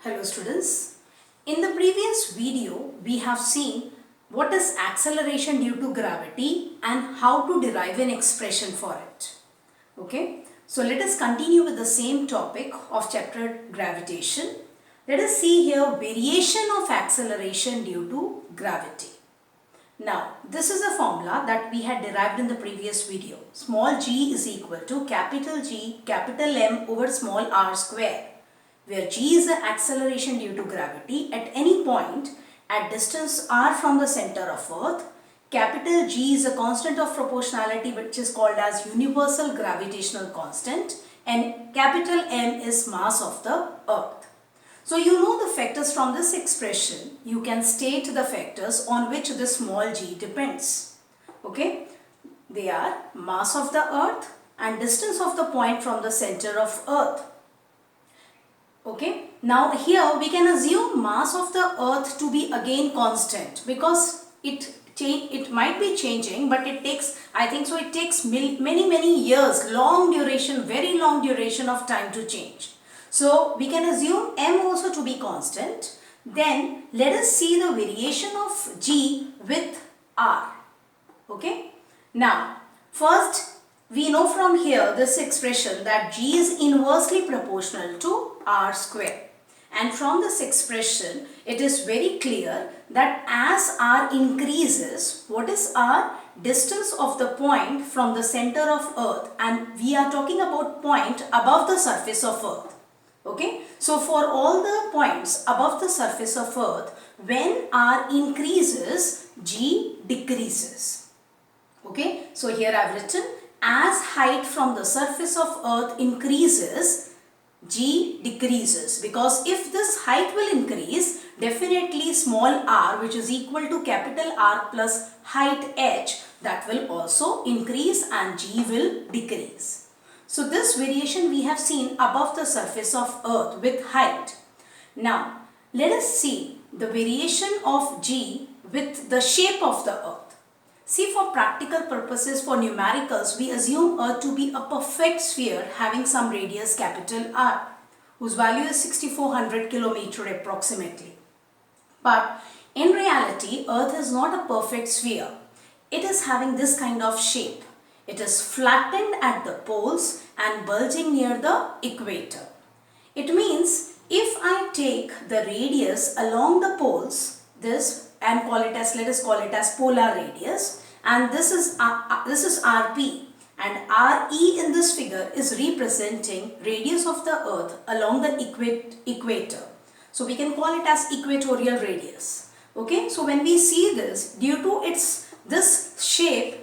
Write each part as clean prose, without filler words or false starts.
Hello students. In the previous video, we have seen what is acceleration due to gravity and how to derive an expression for it. Okay. So let us continue with the same topic of chapter gravitation. Let us see here variation of acceleration due to gravity. Now, this is a formula that we had derived in the previous video. Small g is equal to capital G, capital M over small r square, where g is the acceleration due to gravity at any point at distance r from the center of earth. Capital G is a constant of proportionality which is called as universal gravitational constant, and capital M is mass of the earth. So you know the factors from this expression. You can state the factors on which this small g depends. Okay, they are mass of the earth and distance of the point from the center of earth. Okay, now here we can assume mass of the earth to be again constant because it might be changing, but it takes, I think so, it takes many years, long duration, very long duration of time to change. So we can assume m also to be constant. Then let us see the variation of g with r. Okay, now first we know from here this expression that g is inversely proportional to r square, and from this expression it is very clear that as r increases, what is r? Distance of the point from the center of earth, and we are talking about point above the surface of earth. Okay, so for all the points above the surface of earth, when r increases, g decreases. Okay, so here I have written as height from the surface of earth increases, g decreases, because if this height will increase, definitely small r, which is equal to capital R plus height h, that will also increase and g will decrease. So this variation we have seen above the surface of earth with height. Now let us see the variation of g with the shape of the earth. See, for practical purposes, for numericals, we assume earth to be a perfect sphere having some radius capital R, whose value is 6400 kilometer approximately. But in reality, earth is not a perfect sphere. It is having this kind of shape. It is flattened at the poles and bulging near the equator. It means if I take the radius along the poles, this, and call it as, let us call it as polar radius, and this is Rp, and Re in this figure is representing radius of the earth along the equator. So we can call it as equatorial radius. Okay, so when we see this, due to this shape,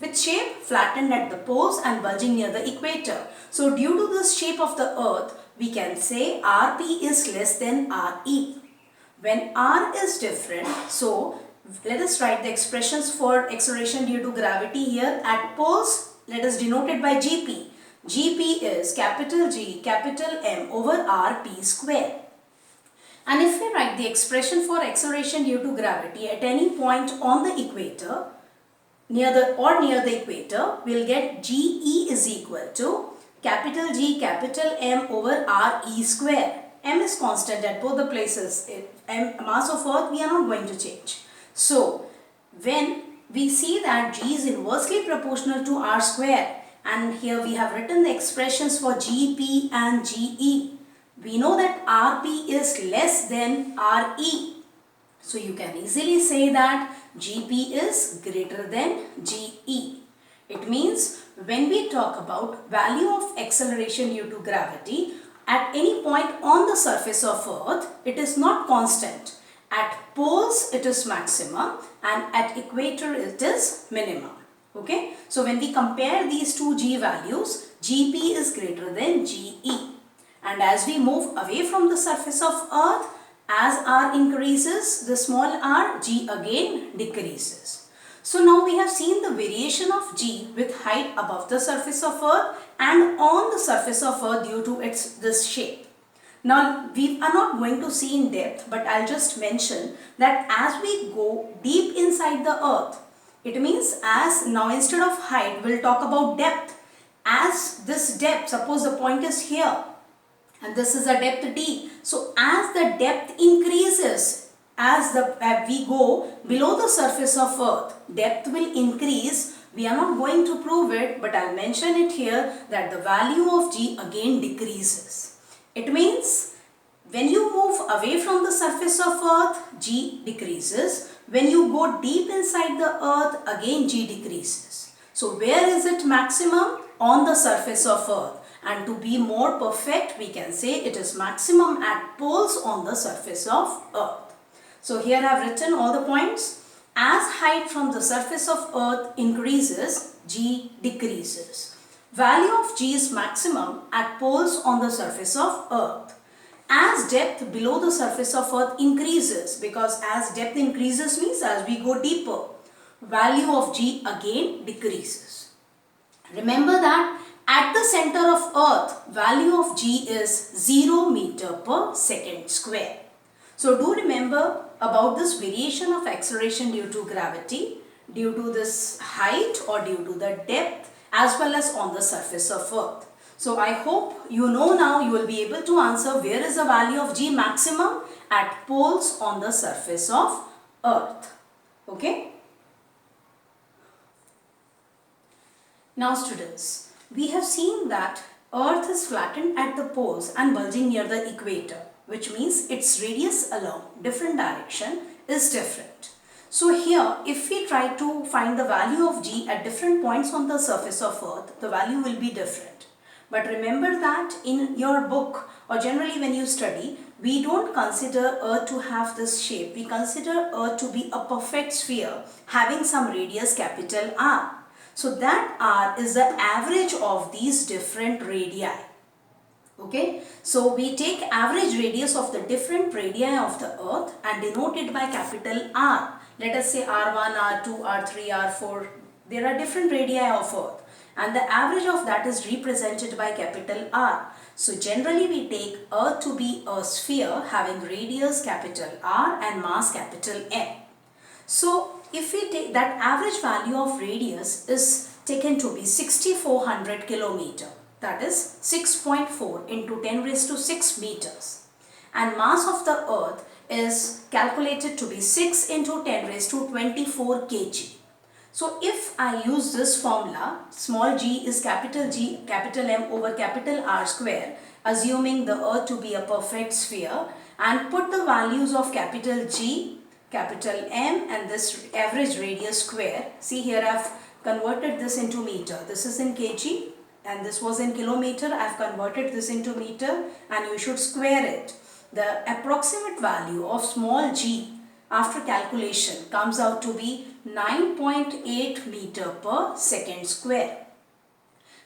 with shape flattened at the poles and bulging near the equator. So due to this shape of the earth, we can say Rp is less than Re. When R is different, so let us write the expressions for acceleration due to gravity here. At poles, let us denote it by Gp. Gp is capital G, capital M over Rp square. And if we write the expression for acceleration due to gravity at any point on the equator, near the equator, we'll get Ge is equal to capital G, capital M over Re square. M is constant at both the places. Mass of earth we are not going to change. So when we see that G is inversely proportional to R square, and here we have written the expressions for Gp and Ge, we know that Rp is less than Re. So you can easily say that Gp is greater than Ge. It means when we talk about value of acceleration due to gravity, at any point on the surface of earth, it is not constant. At poles it is maximum and at equator it is minimum. Okay, so when we compare these two G values, Gp is greater than Ge. And as we move away from the surface of earth, as r increases, the small r, g again decreases. So now we have seen the variation of g with height above the surface of earth and on the surface of earth due to this shape. Now we are not going to see in depth, but I'll just mention that as we go deep inside the earth, it means as now instead of height, we'll talk about depth. As this depth, suppose the point is here, and this is a depth d. So as the depth increases, as we go below the surface of earth, depth will increase. We are not going to prove it, but I'll mention it here that the value of g again decreases. It means when you move away from the surface of earth, g decreases. When you go deep inside the earth, again g decreases. So where is it maximum? On the surface of earth. And to be more perfect, we can say it is maximum at poles on the surface of earth. So here I have written all the points. As height from the surface of earth increases, g decreases. Value of g is maximum at poles on the surface of earth. As depth below the surface of earth increases, because as depth increases means as we go deeper, value of g again decreases. Remember that at the center of earth, value of g is 0 meter per second square. So do remember about this variation of acceleration due to gravity, due to this height or due to the depth, as well as on the surface of earth. So I hope you know now, you will be able to answer where is the value of g maximum at poles on the surface of earth. Okay. Now students, we have seen that earth is flattened at the poles and bulging near the equator, which means its radius along different direction is different. So here, if we try to find the value of g at different points on the surface of earth, the value will be different. But remember that in your book or generally when you study, we don't consider earth to have this shape. We consider earth to be a perfect sphere having some radius capital R. So that R is the average of these different radii. Okay, so we take average radius of the different radii of the earth and denote it by capital R. Let us say R1, R2, R3, R4. There are different radii of earth and the average of that is represented by capital R. So generally we take earth to be a sphere having radius capital R and mass capital M. So if we take that average value of radius is taken to be 6400 kilometer. That is 6.4 into 10 raised to 6 meters. And mass of the earth is calculated to be 6 into 10 raised to 24 kg. So if I use this formula, small g is capital G, capital M over capital R square, assuming the earth to be a perfect sphere, and put the values of capital G, capital M and this average radius square. See here I have converted this into meter. This is in kg and this was in kilometer. I have converted this into meter and you should square it. The approximate value of small g after calculation comes out to be 9.8 meter per second square.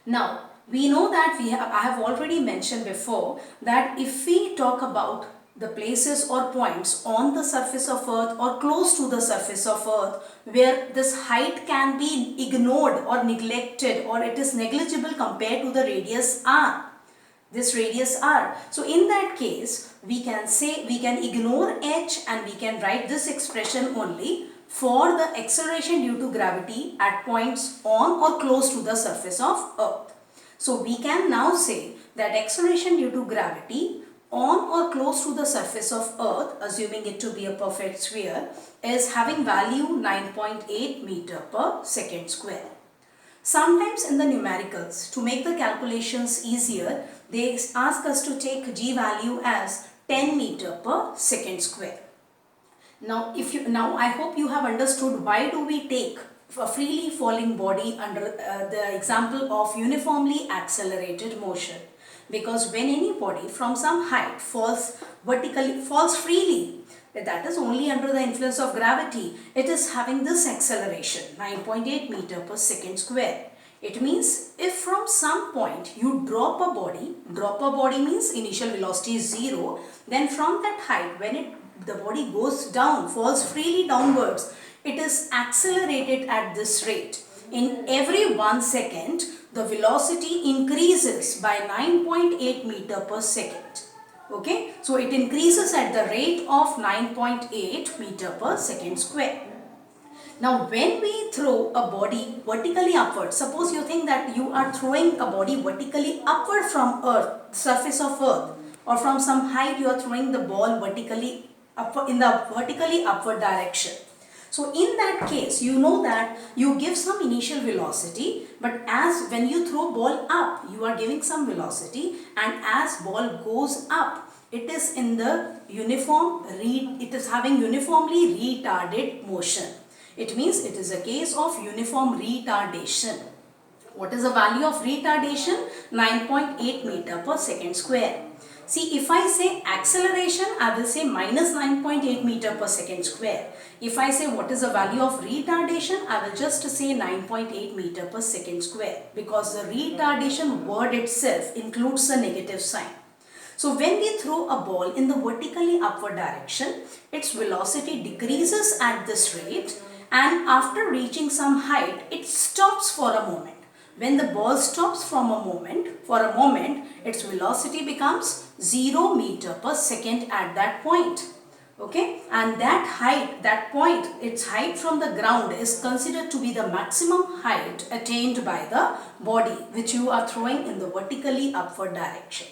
Now we know that I have already mentioned before that if we talk about the places or points on the surface of earth or close to the surface of earth where this height can be ignored or neglected or it is negligible compared to the radius r, this radius r. So in that case we can say we can ignore h and we can write this expression only for the acceleration due to gravity at points on or close to the surface of earth. So we can now say that acceleration due to gravity on or close to the surface of earth, assuming it to be a perfect sphere, is having value 9.8 meter per second square. Sometimes in the numericals, to make the calculations easier, they ask us to take g value as 10 meter per second square. Now I hope you have understood why do we take a freely falling body under the example of uniformly accelerated motion. Because when any body from some height falls freely, that is only under the influence of gravity, it is having this acceleration 9.8 meter per second square. It means if from some point you drop a body means initial velocity is 0, then from that height when the body goes down, falls freely downwards, it is accelerated at this rate. In every 1 second, the velocity increases by 9.8 meter per second. Okay, so it increases at the rate of 9.8 meter per second square. Now when we throw a body vertically upward, suppose you think that you are throwing a body vertically upward from earth, surface of earth, or from some height you are throwing the ball vertically up in the vertically upward direction. So in that case, you know that you give some initial velocity, but as when you throw ball up, you are giving some velocity, and as ball goes up, it is in the it is having uniformly retarded motion. It means it is a case of uniform retardation. What is the value of retardation? 9.8 meter per second square. See, if I say acceleration, I will say minus 9.8 meter per second square. If I say what is the value of retardation, I will just say 9.8 meter per second square, because the retardation word itself includes a negative sign. So when we throw a ball in the vertically upward direction, its velocity decreases at this rate, and after reaching some height, it stops for a moment. When the ball stops for a moment, its velocity becomes 0 meter per second at that point. Okay, and that point, its height from the ground is considered to be the maximum height attained by the body which you are throwing in the vertically upward direction.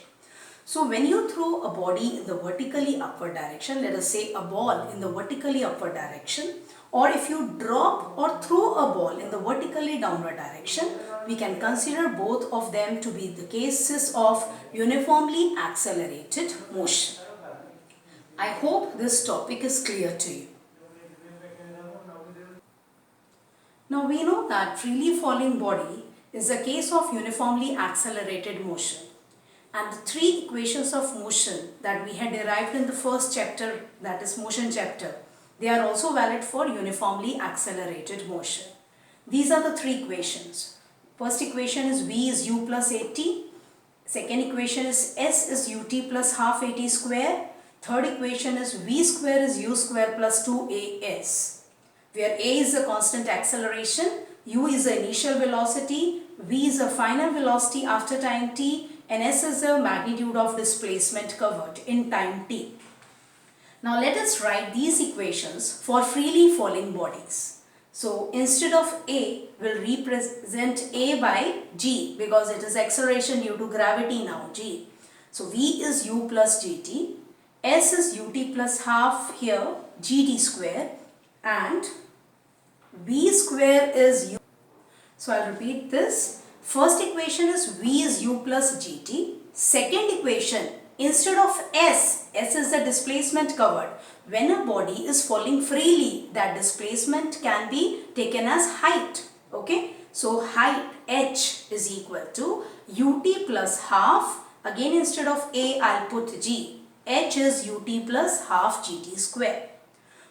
So when you throw a body in the vertically upward direction, let us say a ball in the vertically upward direction, or if you drop or throw a ball in the vertically downward direction, we can consider both of them to be the cases of uniformly accelerated motion. I hope this topic is clear to you. Now we know that freely falling body is a case of uniformly accelerated motion. And the three equations of motion that we had derived in the first chapter, that is motion chapter, they are also valid for uniformly accelerated motion. These are the three equations. First equation is V is u plus at. Second equation is S is ut plus half at square. Third equation is V square is u square plus 2as, where a is the constant acceleration, u is the initial velocity, v is the final velocity after time t, and s is the magnitude of displacement covered in time t. Now let us write these equations for freely falling bodies. So instead of a, we'll represent a by g, because it is acceleration due to gravity now, g. So v is u plus gt, s is ut plus half here, gt square, and v square is u. So I'll repeat this. First equation is v is u plus gt. Second equation, instead of s is the displacement covered. When a body is falling freely, that displacement can be taken as height. Okay, so height h is equal to ut plus half. Again, instead of a, I'll put g. H is ut plus half gt square.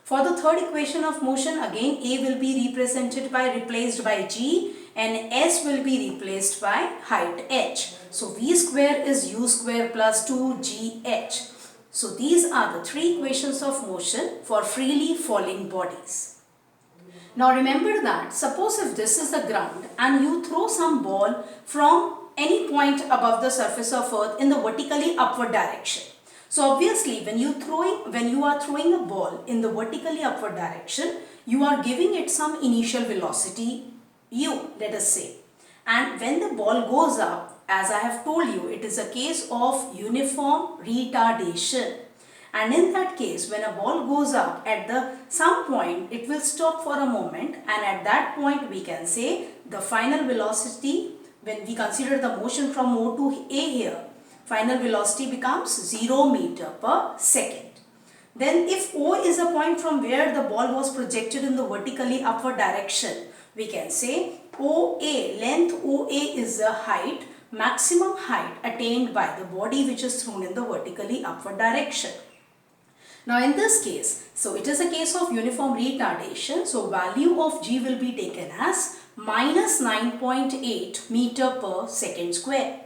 For the third equation of motion, again a will be represented by g, and s will be replaced by height h. So v square is u square plus 2gh. So these are the three equations of motion for freely falling bodies. Now remember that suppose if this is the ground and you throw some ball from any point above the surface of earth in the vertically upward direction. So obviously when you are throwing a ball in the vertically upward direction, you are giving it some initial velocity u, let us say. And when the ball goes up, as I have told you, it is a case of uniform retardation. And in that case, when a ball goes up at some point, it will stop for a moment, and at that point we can say the final velocity, when we consider the motion from O to A here, final velocity becomes 0 meter per second. Then if O is a point from where the ball was projected in the vertically upward direction, we can say OA, length OA is the height, maximum height attained by the body which is thrown in the vertically upward direction. Now in this case, so it is a case of uniform retardation, so value of g will be taken as minus 9.8 meter per second square.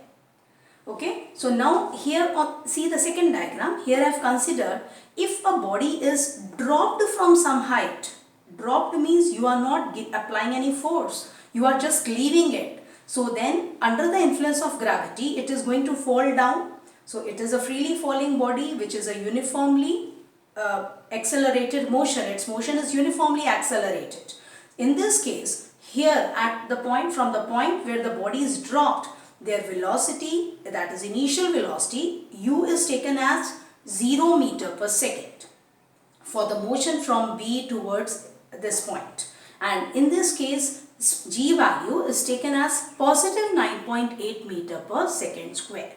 Okay, so now here see the second diagram. Here I have considered if a body is dropped from some height. Dropped means you are not applying any force, you are just leaving it. So then under the influence of gravity it is going to fall down. So it is a freely falling body which is a uniformly accelerated motion. Its motion is uniformly accelerated. In this case, here at the point, from the point where the body is dropped, their velocity, that is initial velocity, u is taken as 0 meter per second for the motion from B towards this point. And in this case, g value is taken as positive 9.8 meter per second square.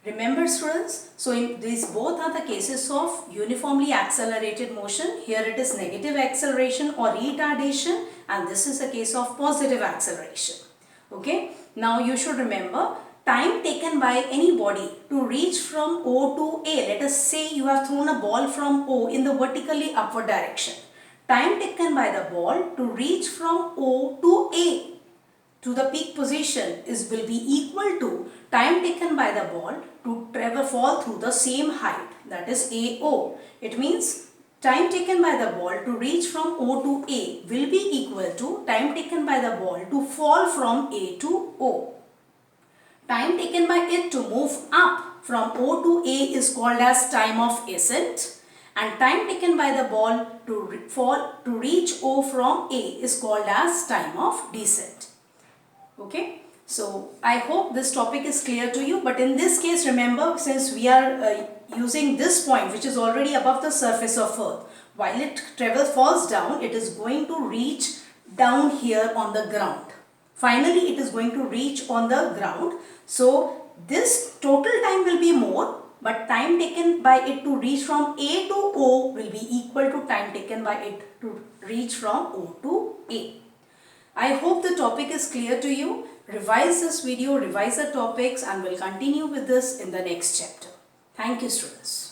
Remember students, so in these both are the cases of uniformly accelerated motion. Here it is negative acceleration or retardation, and this is a case of positive acceleration. Okay, now you should remember time taken by any body to reach from O to A. Let us say you have thrown a ball from O in the vertically upward direction. Time taken by the ball to reach from O to A to the peak position will be equal to time taken by the ball to fall through the same height, that is AO. It means time taken by the ball to reach from O to A will be equal to time taken by the ball to fall from A to O. Time taken by it to move up from O to A is called as time of ascent, and time taken by the ball to reach O from A is called as time of descent. Okay, so I hope this topic is clear to you, but in this case remember, since we are using this point which is already above the surface of earth, while it falls down, it is going to reach down here on the ground. Finally it is going to reach on the ground, so this total time will be more, but time taken by it to reach from A to O will be equal to time taken by it to reach from O to A. I hope the topic is clear to you. Revise this video, revise the topics, and we'll continue with this in the next chapter. Thank you, students.